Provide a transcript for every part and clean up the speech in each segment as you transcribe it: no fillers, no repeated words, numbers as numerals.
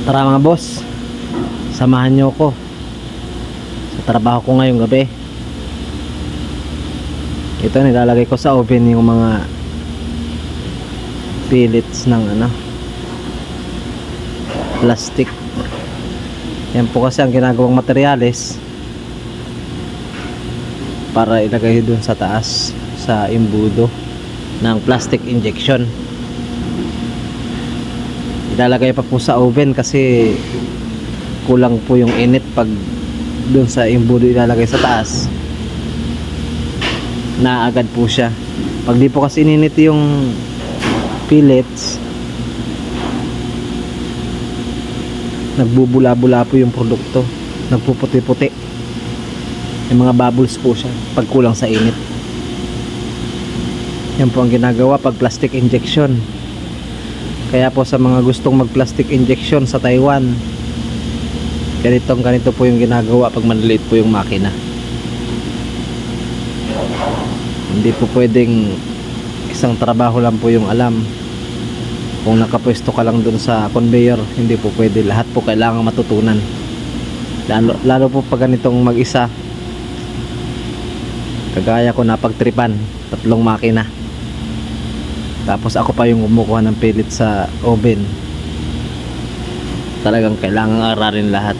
Tara mga boss, samahan nyo ko sa trabaho ko ngayong gabi. Ito, nilalagay ko sa oven yung mga pellets ng plastic. Yan po kasi ang ginagawang materyales para ilagay dun sa taas sa imbudo ng plastic injection. Ilalagay pa po sa oven kasi kulang po yung init pag dun sa imbudo ilalagay sa taas. Naagad po siya. Pag di po kasi ininit yung pellets, nagbubula-bula po yung produkto, nagpuputi-puti. Yung mga bubbles po siya pag kulang sa init. Yan po ang ginagawa pag plastic injection. Kaya po sa mga gustong mag plastic injection sa Taiwan, ganito po yung ginagawa pag maliliit po yung makina. Hindi po pwedeng isang trabaho lang po yung alam. Kung nakapwesto ka lang dun sa conveyor, hindi po pwede. Lahat po kailangan matutunan, lalo po pag ganitong mag-isa. Kagaya ko, napagtripan 3 makina, tapos ako pa yung kumukuha ng pellet sa oven. Talagang kailangan ararin lahat.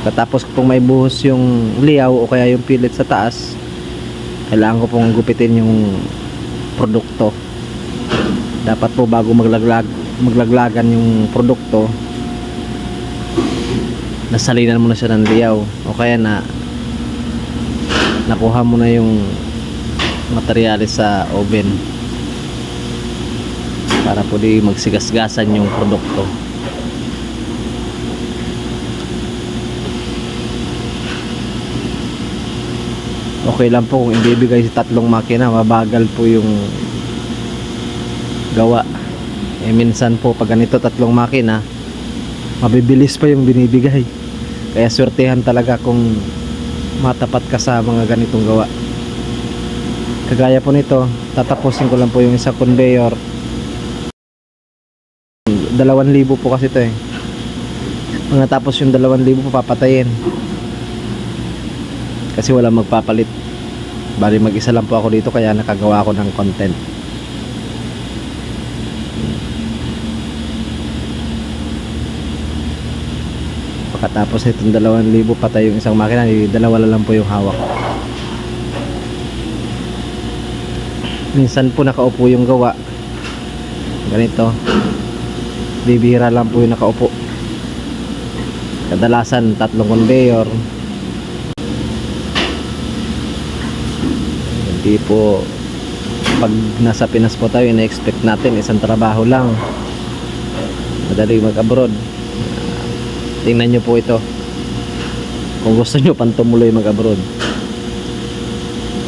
Pagkatapos kung may buhos yung liyaw o kaya yung pellet sa taas, kailangan ko pong gupitin yung produkto. Dapat po bago maglaglagan yung produkto, nasalinan mo na siya ng liyaw o kaya nakuha mo na yung materyales sa oven para po di magsigasgasan yung produkto. Okay lang po kung ibibigay sa 3 makina, mabagal po yung gawa. Minsan po pag ganito 3 makina, mabibilis pa yung binibigay. Kaya swertehan talaga kung matapat ka sa mga ganitong gawa. Kagaya po nito, tatapusin ko lang po yung isang conveyor. 2,000 po kasi ito eh. Pag natapos yung 2,000 po, papatayin kasi wala magpapalit. Bali mag-isa lang po ako dito, kaya nakagawa ako ng content. Pagkatapos itong 2,000 patay yung isang makina, 2 lang po yung hawak. Minsan po nakaupo yung gawa ganito, bibihira lang po yung nakaupo. Kadalasan 3 conveyor. Hindi po pag nasa Pinas po tayo, ina-expect natin isang trabaho lang, madali mag-abroad. Tingnan nyo po ito kung gusto nyo pang tumuloy mag-abroad.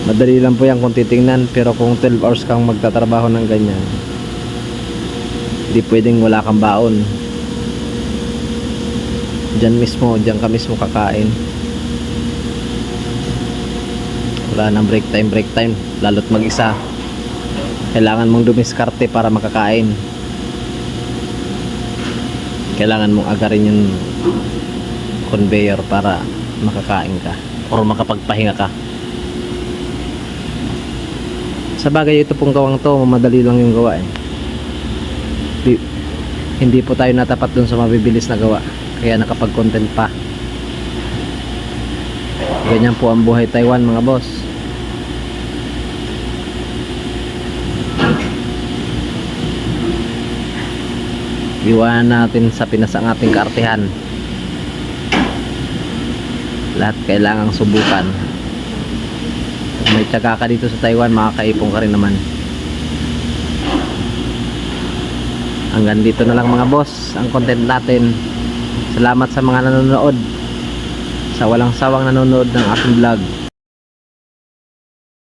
Madali lang po yan kung titingnan, pero kung 12 hours kang magtatrabaho ng ganyan, hindi pwedeng wala kang baon. Diyan ka mismo kakain. Wala nang break time, lalo't mag-isa. Kailangan mong dumiskarte para makakain. Kailangan mong agarin yung conveyor para makakain ka or makapagpahinga ka. Sa bagay, ito pong gawang to, madali lang yung gawa eh. Hindi po tayo natapat dun sa mabibilis na gawa, kaya nakapag-content pa. Ganyan po ang buhay Taiwan mga boss. Iwanan natin sa Pinas ang ating kaartehan. Lahat kailangang subukan. Kung may tiyaga ka dito sa Taiwan, makakaipon ka rin naman. Hanggang dito na lang mga boss ang content natin. Salamat sa mga nanonood, sa walang sawang nanonood ng aking vlog.